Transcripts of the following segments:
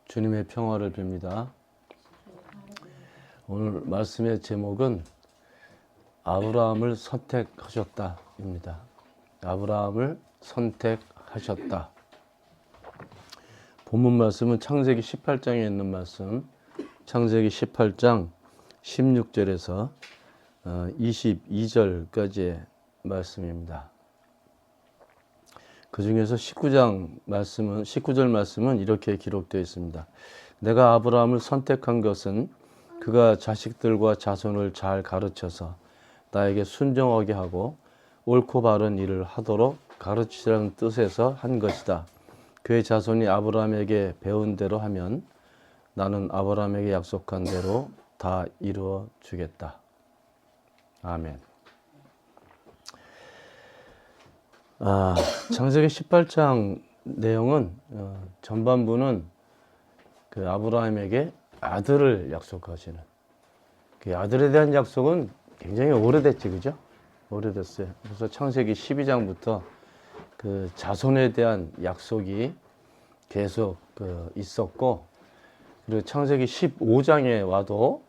주님의 평화를 빕니다. 오늘 말씀의 제목은 아브라함을 선택하셨다입니다. 아브라함을 선택하셨다. 본문 말씀은 창세기 18장에 있는 말씀, 창세기 18장 16절에서 22절까지의 말씀입니다. 그 중에서 19절 말씀은 이렇게 기록되어 있습니다. 내가 아브라함을 선택한 것은 그가 자식들과 자손을 잘 가르쳐서 나에게 순종하게 하고 옳고 바른 일을 하도록 가르치라는 뜻에서 한 것이다. 그의 자손이 아브라함에게 배운 대로 하면 나는 아브라함에게 약속한 대로 다 이루어 주겠다. 아멘. 창세기 18장 내용은 전반부는 그 아브라함에게 아들을 약속하시는, 그 아들에 대한 약속은 굉장히 오래됐지, 그죠? 오래됐어요. 그래서 창세기 12장부터 그 자손에 대한 약속이 계속 있었고, 그리고 창세기 15장에 와도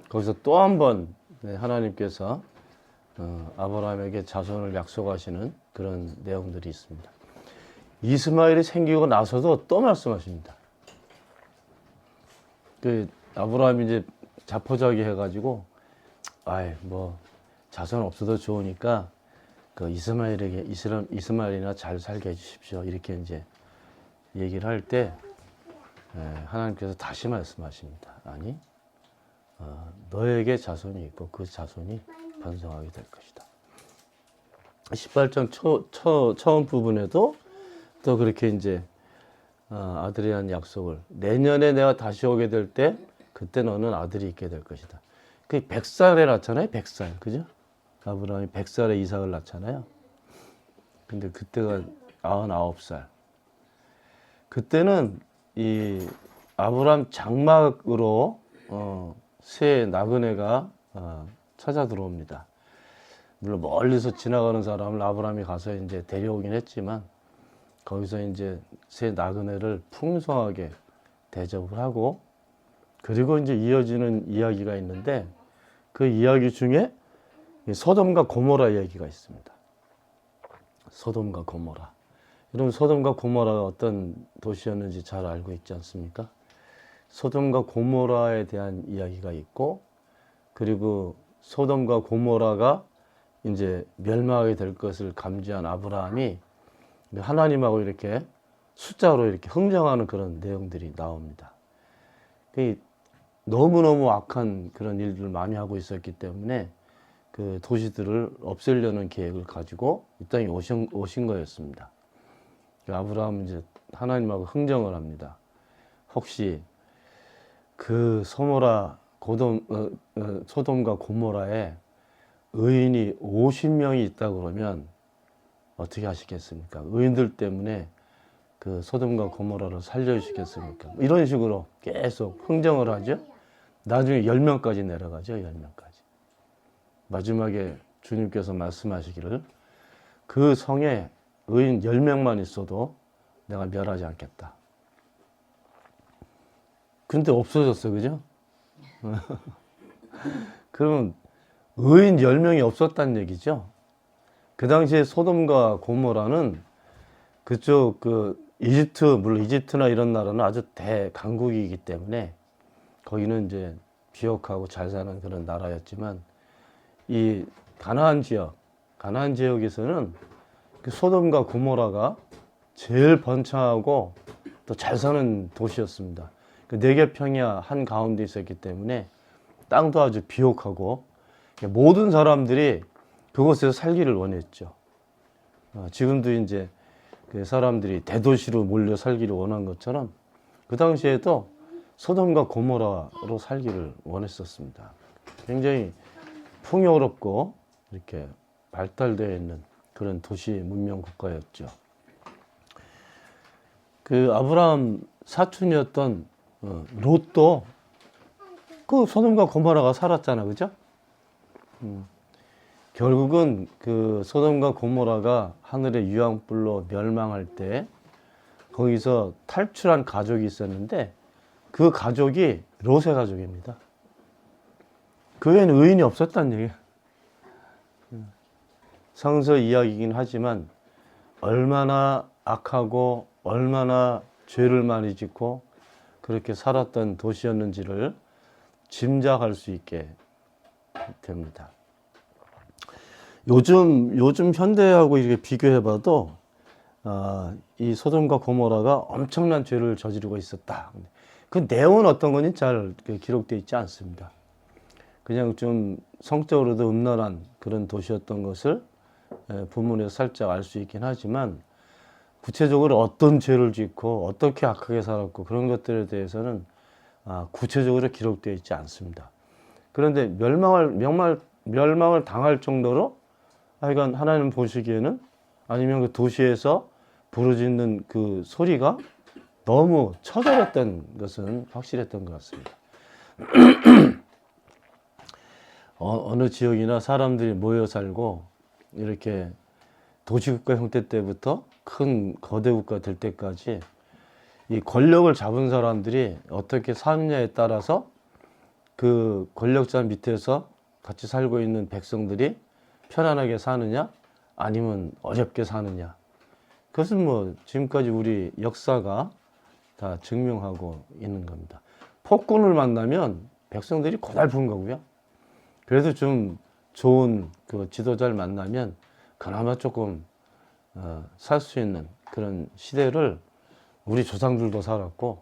거기서 또 한 번 하나님께서 아브라함에게 자손을 약속하시는 그런 내용들이 있습니다. 이스마엘이 생기고 나서도 또 말씀하십니다. 그 아브라함이 이제 자포자기 해가지고, 자손 없어도 좋으니까 그 이스마엘이나 잘 살게 해주십시오. 이렇게 이제 얘기를 할 때 하나님께서 다시 말씀하십니다. 아니, 너에게 자손이 있고 그 자손이 번성하게 될 것이다. 18장 처음 부분에도 또 그렇게 이제 아들에 대한 약속을, 내년에 내가 다시 오게 될 때 그때 너는 아들이 있게 될 것이다. 그 100살에 낳잖아요. 100살. 그죠? 아브라함이 100살에 이삭을 낳잖아요. 근데 그때가 99살. 그때는 이 아브라함 장막으로 새 나그네가 찾아 들어옵니다. 물론 멀리서 지나가는 사람을 아브라함이 가서 이제 데려오긴 했지만, 거기서 이제 새 나그네를 풍성하게 대접을 하고, 그리고 이제 이어지는 이야기가 있는데, 그 이야기 중에 소돔과 고모라 이야기가 있습니다. 소돔과 고모라. 여러분, 소돔과 고모라가 어떤 도시였는지 잘 알고 있지 않습니까? 소돔과 고모라에 대한 이야기가 있고, 그리고 소돔과 고모라가 이제 멸망하게 될 것을 감지한 아브라함이 하나님하고 이렇게 숫자로 이렇게 흥정하는 그런 내용들이 나옵니다. 너무너무 악한 그런 일들을 많이 하고 있었기 때문에 그 도시들을 없애려는 계획을 가지고 이 땅에 오신 거였습니다. 아브라함은 이제 하나님하고 흥정을 합니다. 혹시 그 소돔과 고모라에 의인이 50명이 있다 그러면 어떻게 하시겠습니까? 의인들 때문에 그 소돔과 고모라를 살려주시겠습니까? 이런 식으로 계속 흥정을 하죠. 나중에 10명까지 내려가죠. 10명까지. 마지막에 주님께서 말씀하시기를, 그 성에 의인 10명만 있어도 내가 멸하지 않겠다. 근데 없어졌어, 그죠? 그러면 의인 10명이 없었다는 얘기죠. 그 당시에 소돔과 고모라는 그쪽 물론 이집트나 이런 나라는 아주 대강국이기 때문에 거기는 이제 비옥하고 잘 사는 그런 나라였지만, 이 가나안 지역에서는 그 소돔과 고모라가 제일 번창하고 또 잘 사는 도시였습니다. 그 네겝 평야 한 가운데 있었기 때문에 땅도 아주 비옥하고 모든 사람들이 그곳에서 살기를 원했죠. 지금도 이제 그 사람들이 대도시로 몰려 살기를 원한 것처럼 그 당시에도 소돔과 고모라로 살기를 원했었습니다. 굉장히 풍요롭고 이렇게 발달되어 있는 그런 도시 문명 국가였죠. 그 아브라함 사촌이었던 롯도 그 소돔과 고모라가 살았잖아, 그죠? 결국은 그 소돔과 고모라가 하늘의 유황불로 멸망할 때 거기서 탈출한 가족이 있었는데 그 가족이 롯의 가족입니다. 그 외에는 의인이 없었다는 얘기예요. 성서 이야기이긴 하지만 얼마나 악하고 얼마나 죄를 많이 짓고 그렇게 살았던 도시였는지를 짐작할 수 있게 됩니다. 요즘 현대하고 이렇게 비교해봐도 이 소돔과 고모라가 엄청난 죄를 저지르고 있었다. 그 내용은 어떤 건지 잘 기록되어 있지 않습니다. 그냥 좀 성적으로도 음란한 그런 도시였던 것을 본문에서 살짝 알 수 있긴 하지만 구체적으로 어떤 죄를 짓고 어떻게 악하게 살았고 그런 것들에 대해서는 구체적으로 기록되어 있지 않습니다. 그런데 멸망을 당할 정도로 하여간 하나님 보시기에는 아니면 그 도시에서 부르짖는 그 소리가 너무 처절했던 것은 확실했던 것 같습니다. 어느 지역이나 사람들이 모여 살고 이렇게 도시국가 형태 때부터 큰 거대 국가 될 때까지 이 권력을 잡은 사람들이 어떻게 사느냐에 따라서 그 권력자 밑에서 같이 살고 있는 백성들이 편안하게 사느냐 아니면 어렵게 사느냐, 그것은 뭐 지금까지 우리 역사가 다 증명하고 있는 겁니다. 폭군을 만나면 백성들이 고달픈 거고요. 그래도 좀 좋은 그 지도자를 만나면 그나마 조금 살 수 있는 그런 시대를 우리 조상들도 살았고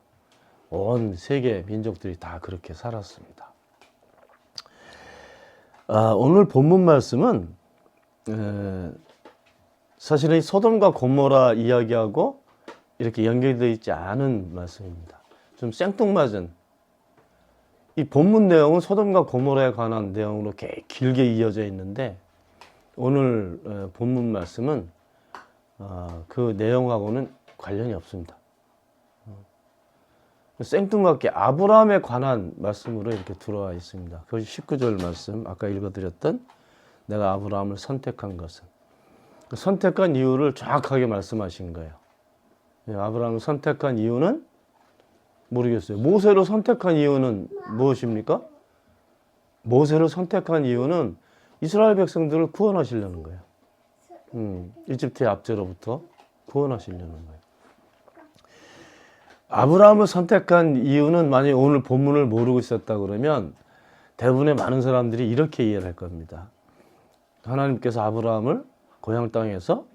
온 세계 민족들이 다 그렇게 살았습니다. 오늘 본문 말씀은 사실은 소돔과 고모라 이야기하고 이렇게 연결되어 있지 않은 말씀입니다. 좀 생뚱맞은, 이 본문 내용은 소돔과 고모라에 관한 내용으로 길게 이어져 있는데 오늘 본문 말씀은 그 내용하고는 관련이 없습니다. 생뚱맞게 아브라함에 관한 말씀으로 이렇게 들어와 있습니다. 그것이 19절 말씀, 아까 읽어드렸던 내가 아브라함을 선택한 것은, 선택한 이유를 정확하게 말씀하신 거예요. 아브라함을 선택한 이유는 모르겠어요. 모세를 선택한 이유는 무엇입니까? 모세를 선택한 이유는 이스라엘 백성들을 구원하시려는 거예요. 이집트의 압제로부터 구원하시려는 거예요. 아브라함을 선택한 이유는 만약에 오늘 본문을 모르고 있었다 그러면 대부분의 많은 사람들이 이렇게 이해를 할 겁니다. 하나님께서 아브라함을 고향 땅에서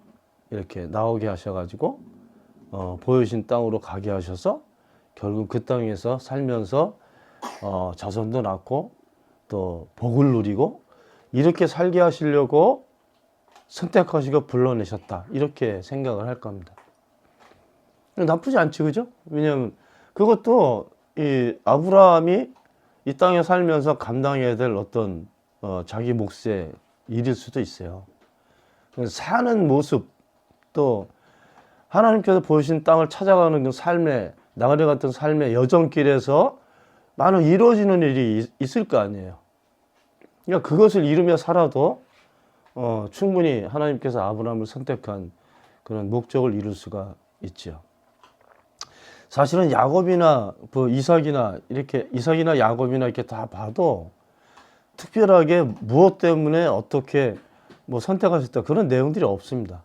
이렇게 나오게 하셔가지고 보여주신 땅으로 가게 하셔서 결국 그 땅에서 살면서 자손도 낳고 또 복을 누리고 이렇게 살게 하시려고 선택하시고 불러내셨다, 이렇게 생각을 할 겁니다. 나쁘지 않지, 그죠? 왜냐하면 그것도 이 아브라함이 이 땅에 살면서 감당해야 될 어떤 자기 몫의 일일 수도 있어요. 사는 모습, 또 하나님께서 보여주신 땅을 찾아가는 그 삶의, 나그네 같은 삶의 여정길에서 많은 이루어지는 일이 있을 거 아니에요. 그러니까 그것을 이루며 살아도 충분히 하나님께서 아브라함을 선택한 그런 목적을 이룰 수가 있죠. 사실은 야곱이나 이삭이나 야곱이나 이렇게 다 봐도 특별하게 무엇 때문에 어떻게 선택하셨다 그런 내용들이 없습니다.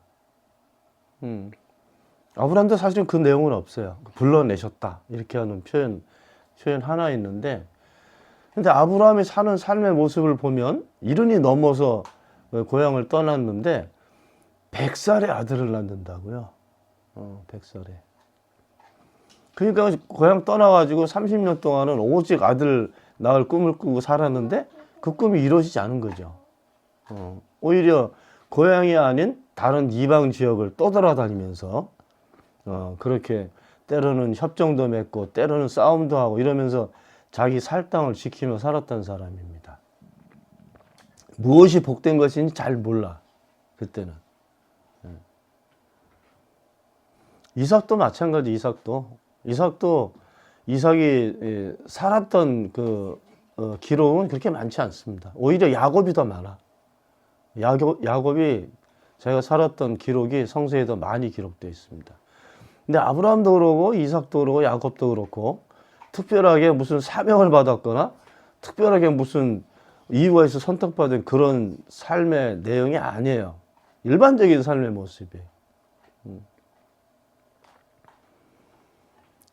아브라함도 사실은 그 내용은 없어요. 불러내셨다 이렇게 하는 표현 하나 있는데, 근데 아브라함이 사는 삶의 모습을 보면 이른이 넘어서 고향을 떠났는데 100살의 아들을 낳는다고요. 100살에. 그러니까 고향 떠나가지고 30년 동안은 오직 아들 낳을 꿈을 꾸고 살았는데 그 꿈이 이루어지지 않은 거죠. 오히려 고향이 아닌 다른 이방 지역을 떠돌아다니면서 그렇게 때로는 협정도 맺고 때로는 싸움도 하고 이러면서 자기 살 땅을 지키며 살았던 사람입니다. 무엇이 복된 것인지 잘 몰라, 그때는. 이삭도 마찬가지. 이삭이 살았던 그 기록은 그렇게 많지 않습니다. 오히려 야곱이 더 많아. 야곱이 자기가 살았던 기록이 성서에 더 많이 기록되어 있습니다. 근데 아브라함도 그러고 이삭도 그러고 야곱도 그렇고 특별하게 무슨 사명을 받았거나 특별하게 무슨 이유가 있어 선택받은 그런 삶의 내용이 아니에요. 일반적인 삶의 모습이에요.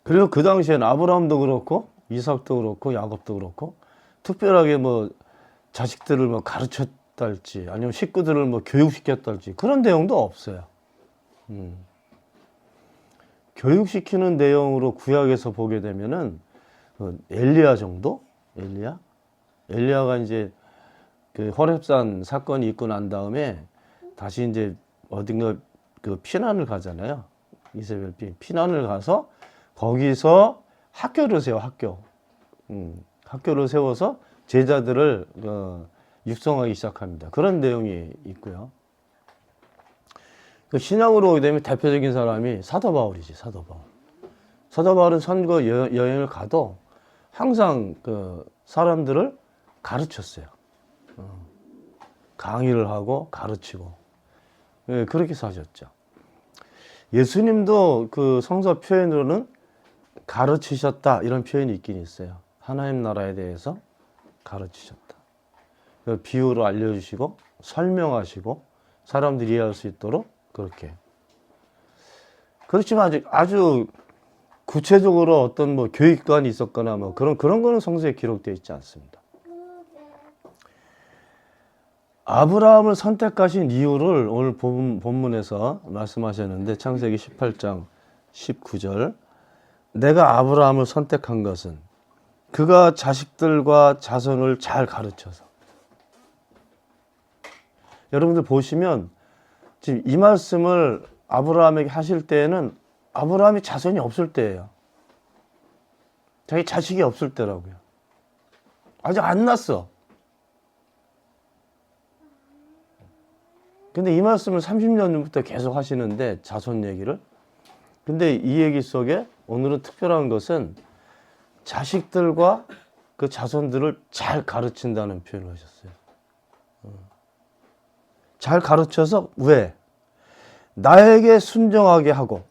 그리고 그 당시에는 아브라함도 그렇고 이삭도 그렇고 야곱도 그렇고 특별하게 뭐 자식들을 뭐 가르쳤달지 아니면 식구들을 뭐 교육시켰달지 그런 내용도 없어요. 교육시키는 내용으로 구약에서 보게 되면은 엘리야 정도? 엘리야가 이제 그 호렙산 사건이 있고 난 다음에 다시 이제 어딘가 그 피난을 가잖아요. 이세벨 피난을 가서 거기서 학교를 세워 학교를 세워서 제자들을 육성하기 시작합니다. 그런 내용이 있고요. 그 신약으로 오게 되면 대표적인 사람이 사도 바울이지. 사도 바울은 선거 여행을 가도 항상 그 사람들을 가르쳤어요. 강의를 하고 가르치고 그렇게 사셨죠. 예수님도 그 성서 표현으로는 가르치셨다 이런 표현이 있긴 있어요. 하나님 나라에 대해서 가르치셨다. 비유로 알려주시고 설명하시고 사람들이 이해할 수 있도록 그렇게. 그렇지만 아주 구체적으로 어떤 뭐 교육관이 있었거나 뭐 그런 거는 성서에 기록되어 있지 않습니다. 아브라함을 선택하신 이유를 오늘 본문에서 말씀하셨는데 창세기 18장 19절 내가 아브라함을 선택한 것은 그가 자식들과 자손을 잘 가르쳐서. 여러분들 보시면 지금 이 말씀을 아브라함에게 하실 때에는 아브라함이 자손이 없을 때예요. 자기 자식이 없을 때라고요. 아직 안 났어. 근데 이 말씀을 30년 전부터 계속 하시는데 자손 얘기를. 근데 이 얘기 속에 오늘은 특별한 것은 자식들과 그 자손들을 잘 가르친다는 표현을 하셨어요. 잘 가르쳐서 왜? 나에게 순종하게 하고.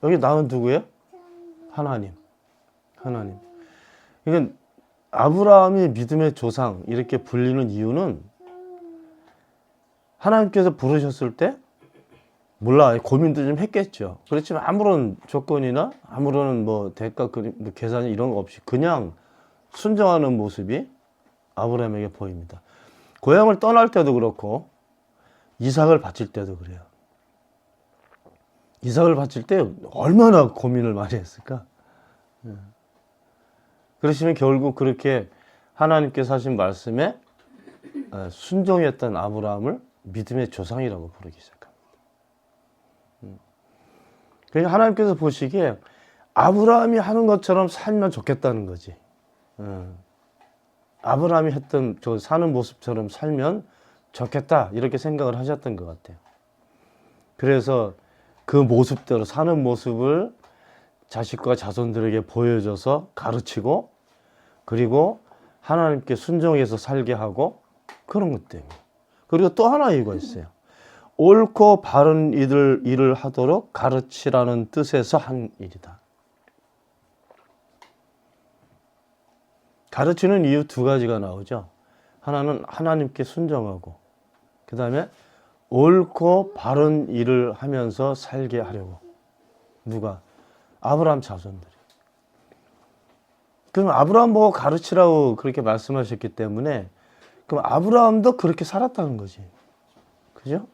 여기 나는 누구예요? 하나님. 그러니까 아브라함이 믿음의 조상 이렇게 불리는 이유는 하나님께서 부르셨을 때 몰라 고민도 좀 했겠죠. 그렇지만 아무런 조건이나 아무런 뭐 대가 뭐 계산 이런 거 없이 그냥 순종하는 모습이 아브라함에게 보입니다. 고향을 떠날 때도 그렇고 이삭을 바칠 때도 그래요. 이삭을 바칠 때 얼마나 고민을 많이 했을까? 그러시면 결국 그렇게 하나님께서 하신 말씀에 순종했던 아브라함을 믿음의 조상이라고 부르기 시작합니다. 그러니까 하나님께서 보시기에 아브라함이 하는 것처럼 살면 좋겠다는 거지. 아브라함이 했던 저 사는 모습처럼 살면 좋겠다 이렇게 생각을 하셨던 것 같아요. 그래서 그 모습대로 사는 모습을 자식과 자손들에게 보여줘서 가르치고 그리고 하나님께 순종해서 살게 하고 그런 것 때문에. 그리고 또 하나 이유가 있어요. 옳고 바른 일을 하도록 가르치라는 뜻에서 한 일이다. 가르치는 이유 두 가지가 나오죠. 하나는 하나님께 순종하고 그 다음에 옳고 바른 일을 하면서 살게 하려고. 누가? 아브라함 자손들이. 그럼 아브라함 보고 가르치라고 그렇게 말씀하셨기 때문에 그럼 아브라함도 그렇게 살았다는 거지. 그죠?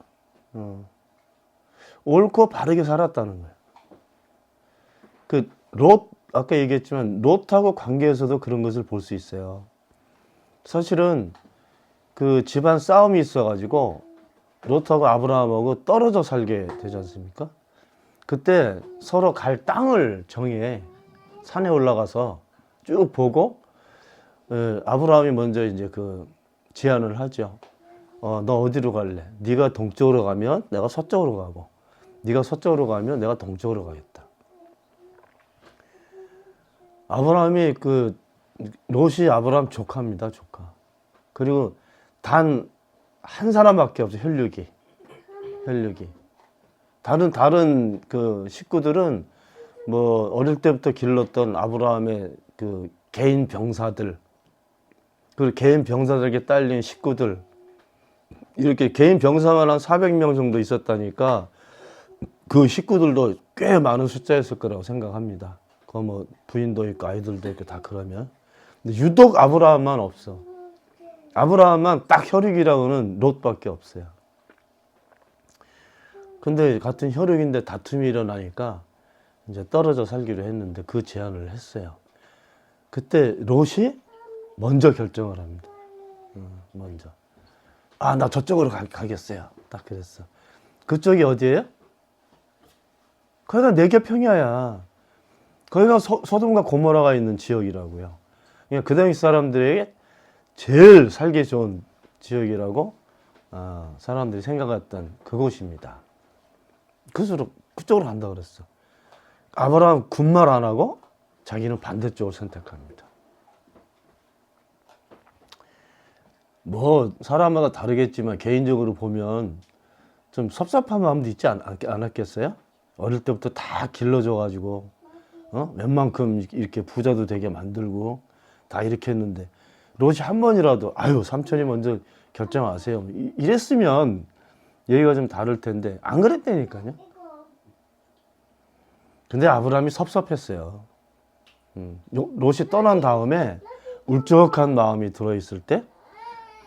옳고 바르게 살았다는 거예요. 그 아까 얘기했지만 롯하고 관계에서도 그런 것을 볼 수 있어요. 사실은 그 집안 싸움이 있어가지고 롯하고 아브라함하고 떨어져 살게 되지 않습니까? 그때 서로 갈 땅을 정해 산에 올라가서 쭉 보고 아브라함이 먼저 이제 그 제안을 하죠. 너 어디로 갈래? 네가 동쪽으로 가면 내가 서쪽으로 가고 네가 서쪽으로 가면 내가 동쪽으로 가겠다. 아브라함이 롯이 아브라함 조카입니다. 조카. 그리고 단 한 사람밖에 없어. 혈육이. 다른 그 식구들은 뭐 어릴 때부터 길렀던 아브라함의 그 개인 병사들, 그리고 개인 병사들에게 딸린 식구들, 이렇게 개인 병사만 한 400명 정도 있었다니까 그 식구들도 꽤 많은 숫자였을 거라고 생각합니다. 그 뭐 부인도 있고 아이들도 있고 다 그러면. 근데 유독 아브라함만 없어. 아브라함만 딱 혈육이라고는 롯밖에 없어요. 근데 같은 혈육인데 다툼이 일어나니까 이제 떨어져 살기로 했는데 그 제안을 했어요. 그때 롯이 먼저 결정을 합니다. 먼저. 아, 나 저쪽으로 가겠어요. 딱 그랬어. 그쪽이 어디예요? 거기가 네개 평야야. 거기가 소돔과 고모라가 있는 지역이라고요. 그러니까 그 당시 사람들에게 제일 살기 좋은 지역이라고 사람들이 생각했던 그곳입니다. 그쪽으로 간다 그랬어. 아브라함 군말 안 하고 자기는 반대쪽을 선택합니다. 뭐 사람마다 다르겠지만 개인적으로 보면 좀 섭섭한 마음도 있지 않았겠어요? 어릴 때부터 다 길러줘가지고 웬만큼 이렇게 부자도 되게 만들고 다 이렇게 했는데 롯이 한 번이라도 아유 삼촌이 먼저 결정하세요 이랬으면 얘기가 좀 다를 텐데 안 그랬다니까요. 근데 아브라함이 섭섭했어요. 롯이 떠난 다음에 울적한 마음이 들어있을 때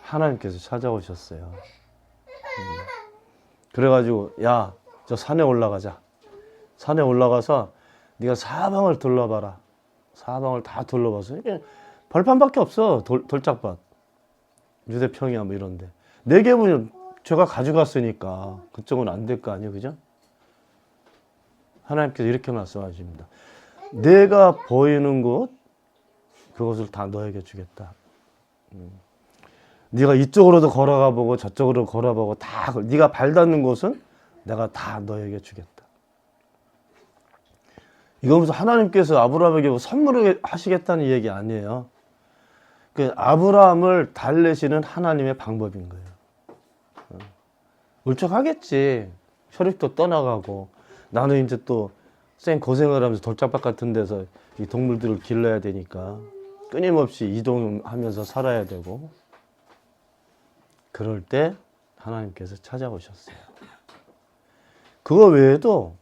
하나님께서 찾아오셨어요. 그래가지고 야, 저 산에 올라가자. 산에 올라가서 네가 사방을 둘러봐라. 사방을 다 둘러봐서 이게 벌판밖에 없어. 돌짝밭. 유대평야 뭐 이런데. 네 개분을 제가 가져갔으니까 그쪽은 안 될 거 아니에요, 그죠? 하나님께서 이렇게 말씀하십니다. 내가 보이는 곳 그것을 다 너에게 주겠다. 네가 이쪽으로도 걸어가 보고 저쪽으로 걸어보고 다 네가 발 닿는 곳은 내가 다 너에게 주겠다. 이건 무슨 하나님께서 아브라함에게 선물을 하시겠다는 얘기 아니에요. 그 아브라함을 달래시는 하나님의 방법인 거예요. 울적하겠지. 혈육도 떠나가고 나는 이제 또 쌩 고생을 하면서 돌짝밭 같은 데서 이 동물들을 길러야 되니까 끊임없이 이동하면서 살아야 되고 그럴 때 하나님께서 찾아오셨어요. 그거 외에도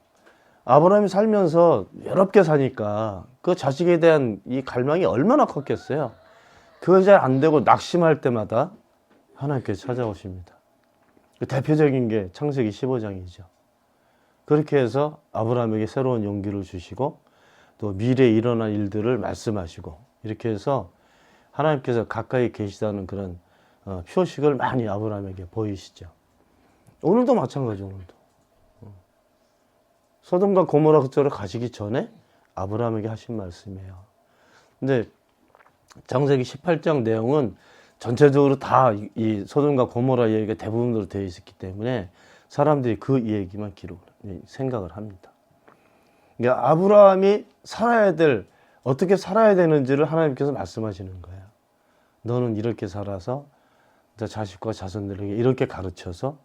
아브라함이 살면서 외롭게 사니까 그 자식에 대한 이 갈망이 얼마나 컸겠어요. 그거 잘 안 되고 낙심할 때마다 하나님께서 찾아오십니다. 그 대표적인 게 창세기 15장이죠. 그렇게 해서 아브라함에게 새로운 용기를 주시고 또 미래에 일어날 일들을 말씀하시고 이렇게 해서 하나님께서 가까이 계시다는 그런 표식을 많이 아브라함에게 보이시죠. 오늘도 마찬가지. 오늘도 소돔과 고모라 그쪽으로 가시기 전에 아브라함에게 하신 말씀이에요. 근데 창세기 18장 내용은 전체적으로 다 이 소돔과 고모라 얘기가 대부분으로 되어 있었기 때문에 사람들이 그 얘기만 생각을 합니다. 그러니까 아브라함이 어떻게 살아야 되는지를 하나님께서 말씀하시는 거예요. 너는 이렇게 살아서 네 자식과 자손들에게 이렇게 가르쳐서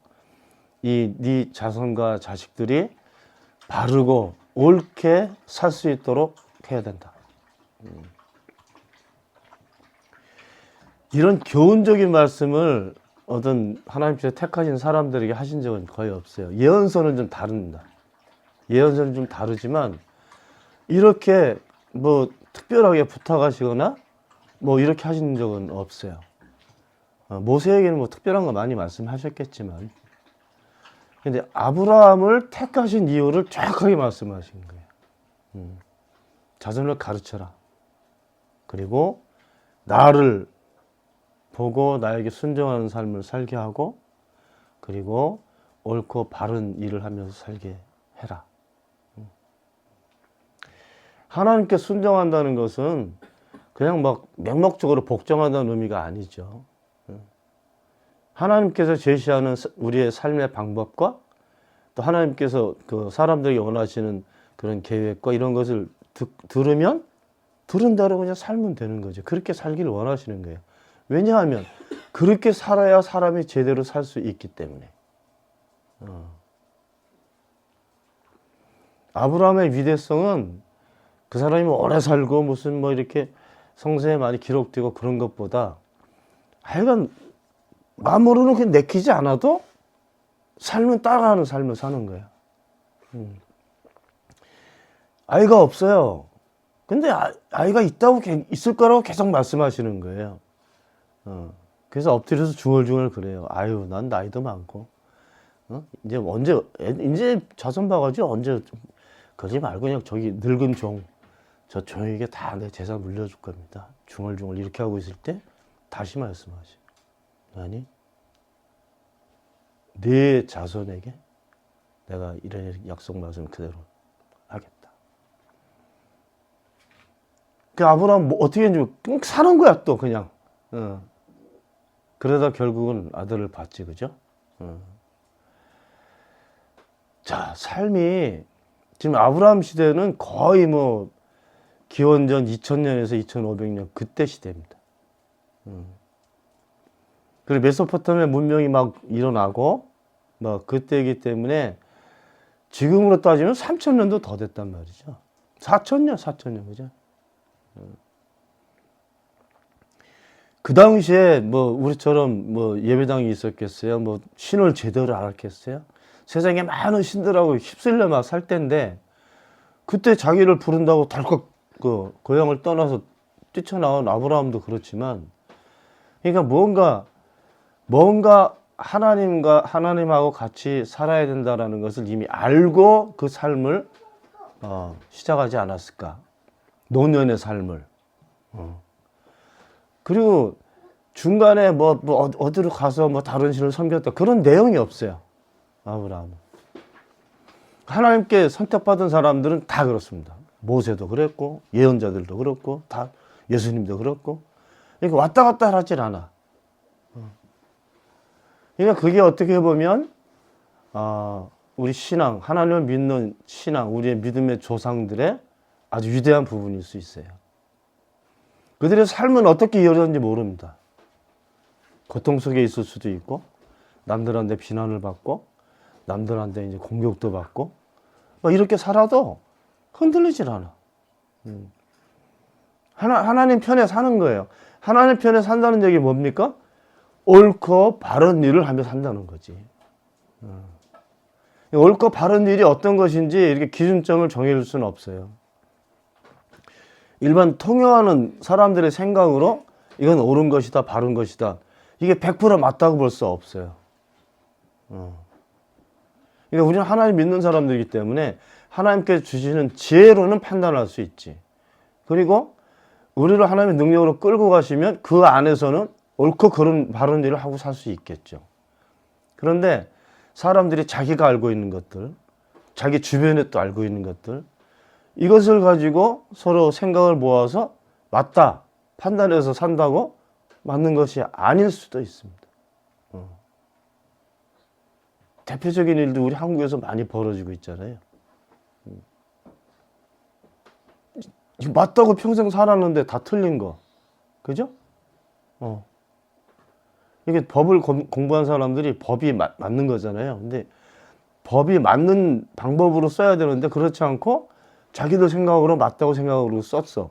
네 자손과 자식들이 바르고 옳게 살 수 있도록 해야 된다. 이런 교훈적인 말씀을 어떤 하나님께서 택하신 사람들에게 하신 적은 거의 없어요. 예언서는 좀 다릅니다. 예언서는 좀 다르지만 이렇게 뭐 특별하게 부탁하시거나 뭐 이렇게 하신 적은 없어요. 모세에게는 뭐 특별한 거 많이 말씀하셨겠지만 근데 아브라함을 택하신 이유를 정확하게 말씀하신 거예요. 자손을 가르쳐라. 그리고 나를 보고 나에게 순종하는 삶을 살게 하고 그리고 옳고 바른 일을 하면서 살게 해라. 하나님께 순종한다는 것은 그냥 막 맹목적으로 복종한다는 의미가 아니죠. 하나님께서 제시하는 우리의 삶의 방법과 또 하나님께서 그 사람들이 원하시는 그런 계획과 이런 것을 들으면 들은 대로 그냥 살면 되는 거죠. 그렇게 살기를 원하시는 거예요. 왜냐하면 그렇게 살아야 사람이 제대로 살 수 있기 때문에. 아브라함의 위대성은 그 사람이 오래 살고 무슨 뭐 이렇게 성서에 많이 기록되고 그런 것보다 하여간 마음으로는 그냥 내키지 않아도 삶은 따라가는 삶을 사는 거야. 아이가 없어요. 근데 아이가 있다고 있을 거라고 계속 말씀하시는 거예요. 그래서 엎드려서 중얼중얼 그래요. 아유, 난 나이도 많고, 이제 자손 봐가지고 언제 그러지 말고 그냥 저기 늙은 저 종에게 다 내 재산 물려줄 겁니다. 중얼중얼 이렇게 하고 있을 때 다시 말씀하시. 아니, 네 자손에게 내가 이런 약속 말씀 그대로 하겠다. 그 아브라함 뭐 어떻게 했는지 그냥 사는 거야 또 그냥. 그러다 결국은 아들을 봤지, 그죠? 자, 삶이 지금 아브라함 시대는 거의 뭐 기원전 2000년에서 2500년 그때 시대입니다. 그리고 메소포타미아 문명이 막 일어나고 막 그때이기 때문에 지금으로 따지면 3000년도 더 됐단 말이죠. 4000년, 그죠? 그 당시에 뭐 우리처럼 뭐 예배당이 있었겠어요? 뭐 신을 제대로 알았겠어요? 세상에 많은 신들하고 휩쓸려 막 살 때인데 그때 자기를 부른다고 덜컥 그 고향을 떠나서 뛰쳐나온 아브라함도 그렇지만, 그러니까 뭔가 하나님하고 같이 살아야 된다라는 것을 이미 알고 그 삶을 시작하지 않았을까? 노년의 삶을. 그리고 중간에 어디로 가서 뭐 다른 신을 섬겼다 그런 내용이 없어요. 아브라함은. 하나님께 선택받은 사람들은 다 그렇습니다. 모세도 그랬고 예언자들도 그렇고 다 예수님도 그렇고. 그러니까 왔다 갔다 하질 않아. 그러니까 그게 어떻게 보면 우리 신앙, 하나님을 믿는 신앙, 우리의 믿음의 조상들의 아주 위대한 부분일 수 있어요. 그들의 삶은 어떻게 이어졌는지 모릅니다. 고통 속에 있을 수도 있고, 남들한테 비난을 받고, 남들한테 이제 공격도 받고, 이렇게 살아도 흔들리질 않아. 하나님 편에 사는 거예요. 하나님 편에 산다는 얘기 뭡니까? 옳고 바른 일을 하며 산다는 거지. 옳고 바른 일이 어떤 것인지 이렇게 기준점을 정해줄 수는 없어요. 일반 통용하는 사람들의 생각으로 이건 옳은 것이다, 바른 것이다, 이게 100% 맞다고 볼 수 없어요. 그러니까 우리는 하나님 믿는 사람들이기 때문에 하나님께서 주시는 지혜로는 판단할 수 있지. 그리고 우리를 하나님의 능력으로 끌고 가시면 그 안에서는 옳고 그런 바른 일을 하고 살 수 있겠죠. 그런데 사람들이 자기가 알고 있는 것들, 자기 주변에 또 알고 있는 것들, 이것을 가지고 서로 생각을 모아서 맞다 판단해서 산다고 맞는 것이 아닐 수도 있습니다. 대표적인 일도 우리 한국에서 많이 벌어지고 있잖아요. 맞다고 평생 살았는데 다 틀린 거, 그죠? 이게 법을 공부한 사람들이 법이 맞는 거잖아요. 근데 법이 맞는 방법으로 써야 되는데 그렇지 않고 자기들 생각으로 맞다고 생각으로 썼어.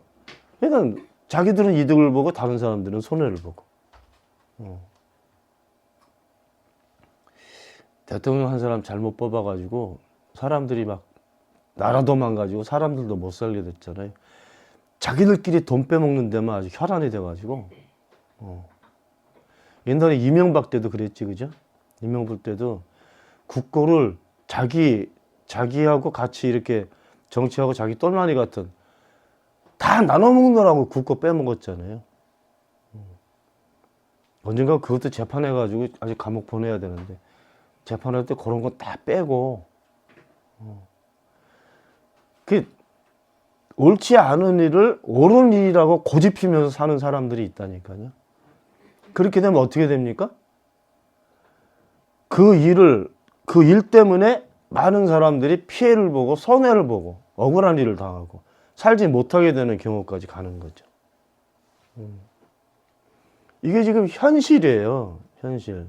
그러니까 자기들은 이득을 보고 다른 사람들은 손해를 보고. 대통령 한 사람 잘못 뽑아가지고 사람들이 막 나라도 망가지고 사람들도 못 살게 됐잖아요. 자기들끼리 돈 빼먹는 데만 아주 혈안이 돼가지고. 옛날에 이명박 때도 그랬지, 그죠? 이명박 때도 국고를 자기하고 같이 이렇게 정치하고 자기 똘마니 같은 다 나눠 먹느라고 국고 빼먹었잖아요. 언젠가 그것도 재판해가지고 아직 감옥 보내야 되는데 재판할 때 그런 거 다 빼고 그 옳지 않은 일을 옳은 일이라고 고집피면서 사는 사람들이 있다니까요. 그렇게 되면 어떻게 됩니까? 그 일 때문에 많은 사람들이 피해를 보고 손해를 보고 억울한 일을 당하고 살지 못하게 되는 경우까지 가는 거죠. 이게 지금 현실이에요. 현실.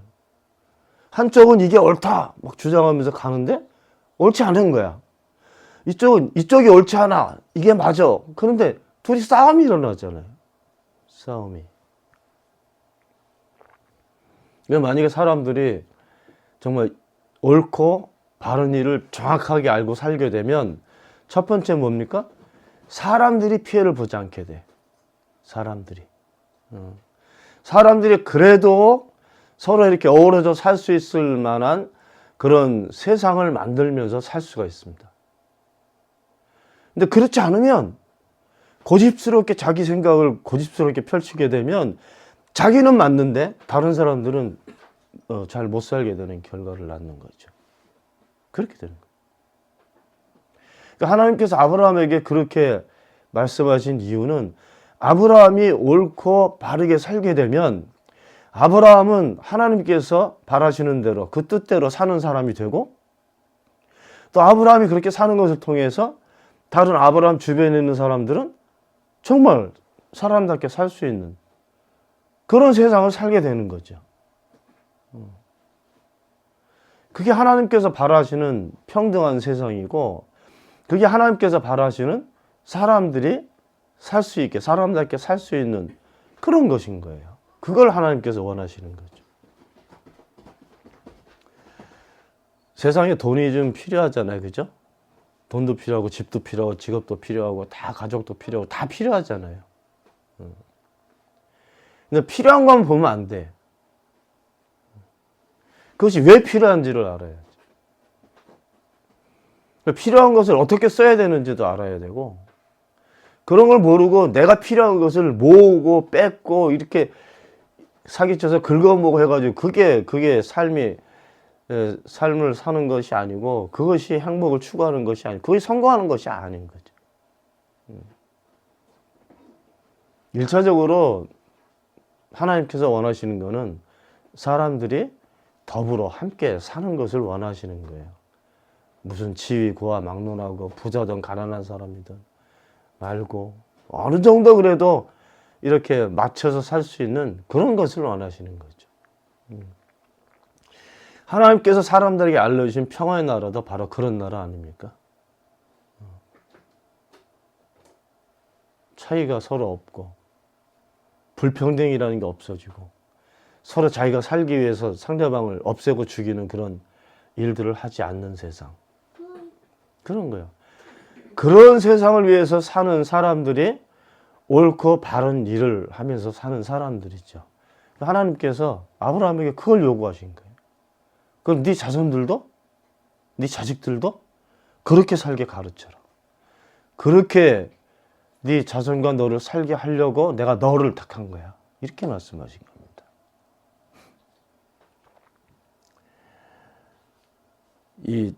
한쪽은 이게 옳다 막 주장하면서 가는데 옳지 않은 거야. 이쪽이 옳지 않아. 이게 맞아. 그런데 둘이 싸움이 일어나잖아요. 싸움이. 만약에 사람들이 정말 옳고 바른 일을 정확하게 알고 살게 되면 첫 번째 뭡니까? 사람들이 피해를 보지 않게 돼. 사람들이 그래도 서로 이렇게 어우러져 살 수 있을 만한 그런 세상을 만들면서 살 수가 있습니다. 근데 그렇지 않으면 고집스럽게 자기 생각을 고집스럽게 펼치게 되면 자기는 맞는데 다른 사람들은 잘 못 살게 되는 결과를 낳는 거죠. 그렇게 되는 거예요. 그러니까 하나님께서 아브라함에게 그렇게 말씀하신 이유는 아브라함이 옳고 바르게 살게 되면 아브라함은 하나님께서 바라시는 대로 그 뜻대로 사는 사람이 되고 또 아브라함이 그렇게 사는 것을 통해서 다른 아브라함 주변에 있는 사람들은 정말 사람답게 살 수 있는 그런 세상을 살게 되는 거죠. 그게 하나님께서 바라시는 평등한 세상이고 그게 하나님께서 바라시는 사람들이 살 수 있게 사람답게 살 수 있는 그런 것인 거예요. 그걸 하나님께서 원하시는 거죠. 세상에 돈이 좀 필요하잖아요. 그죠? 돈도 필요하고 집도 필요하고 직업도 필요하고 다 가족도 필요하고 다 필요하잖아요. 근데 필요한 것만 보면 안 돼. 그것이 왜 필요한지를 알아야지. 필요한 것을 어떻게 써야 되는지도 알아야 되고 그런 걸 모르고 내가 필요한 것을 모으고 뺏고 이렇게 사기쳐서 긁어모고 해가지고 그게 삶을 사는 것이 아니고 그것이 행복을 추구하는 것이 아니고 그것이 성공하는 것이 아닌 거죠. 1차적으로 하나님께서 원하시는 것은 사람들이 더불어 함께 사는 것을 원하시는 거예요. 무슨 지위, 고하, 막론하고 부자든 가난한 사람이든 말고 어느 정도 그래도 이렇게 맞춰서 살 수 있는 그런 것을 원하시는 거죠. 하나님께서 사람들에게 알려주신 평화의 나라도 바로 그런 나라 아닙니까? 차이가 서로 없고 불평등이라는 게 없어지고 서로 자기가 살기 위해서 상대방을 없애고 죽이는 그런 일들을 하지 않는 세상. 그런 거예요. 그런 세상을 위해서 사는 사람들이 옳고 바른 일을 하면서 사는 사람들이죠. 하나님께서 아브라함에게 그걸 요구하신 거예요. 그럼 네 자손들도 네 자식들도 그렇게 살게 가르쳐라. 그렇게 네 자손과 너를 살게 하려고 내가 너를 택한 거야. 이렇게 말씀하신 겁니다. 이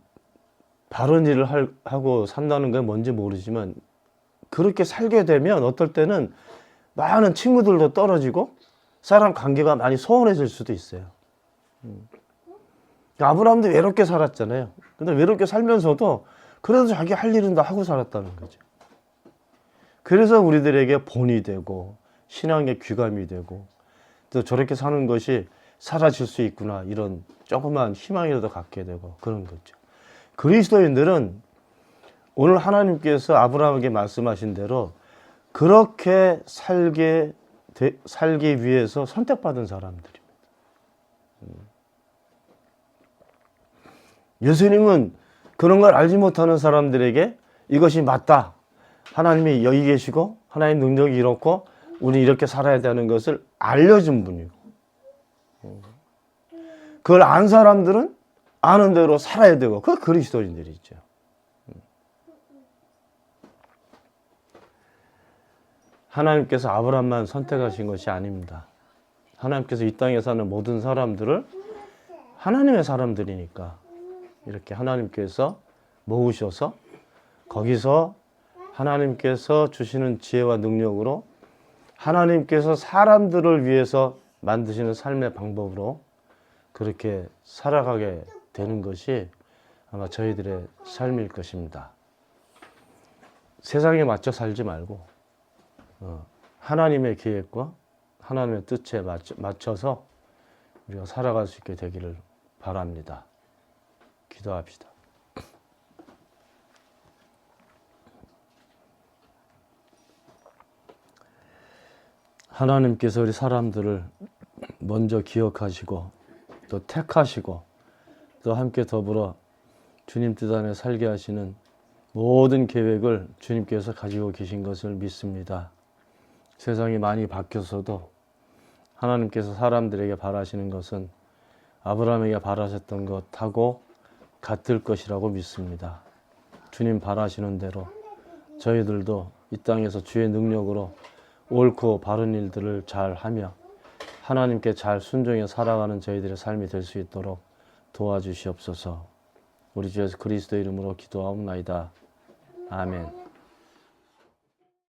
바른 일을 하고 산다는 게 뭔지 모르지만 그렇게 살게 되면 어떨 때는 많은 친구들도 떨어지고 사람 관계가 많이 소원해질 수도 있어요. 아브라함도 외롭게 살았잖아요. 근데 외롭게 살면서도 그래도 자기 할 일은 다 하고 살았다는 거죠. 그래서 우리들에게 본이 되고 신앙의 귀감이 되고 또 저렇게 사는 것이 사라질 수 있구나 이런 조그만 희망이라도 갖게 되고 그런 거죠. 그리스도인들은 오늘 하나님께서 아브라함에게 말씀하신 대로 그렇게 살기 위해서 선택받은 사람들입니다. 예수님은 그런 걸 알지 못하는 사람들에게 이것이 맞다. 하나님이 여기 계시고 하나님 능력이 이렇고 우리 이렇게 살아야 되는 것을 알려준 분이고 그걸 안 사람들은 아는 대로 살아야 되고 그 그리스도인들이죠. 하나님께서 아브라함만 선택하신 것이 아닙니다. 하나님께서 이 땅에 사는 모든 사람들을 하나님의 사람들이니까 이렇게 하나님께서 모으셔서 거기서 하나님께서 주시는 지혜와 능력으로 하나님께서 사람들을 위해서 만드시는 삶의 방법으로 그렇게 살아가게 되는 것이 아마 저희들의 삶일 것입니다. 세상에 맞춰 살지 말고 하나님의 계획과 하나님의 뜻에 맞춰서 우리가 살아갈 수 있게 되기를 바랍니다. 기도합시다. 하나님께서 우리 사람들을 먼저 기억하시고 또 택하시고 또 함께 더불어 주님 뜻 안에 살게 하시는 모든 계획을 주님께서 가지고 계신 것을 믿습니다. 세상이 많이 바뀌어서도 하나님께서 사람들에게 바라시는 것은 아브라함에게 바라셨던 것하고 같을 것이라고 믿습니다. 주님 바라시는 대로 저희들도 이 땅에서 주의 능력으로 옳고 바른 일들을 잘 하며 하나님께 잘 순종해 살아가는 저희들의 삶이 될 수 있도록 도와주시옵소서. 우리 주 예수 그리스도 이름으로 기도하옵나이다. 아멘.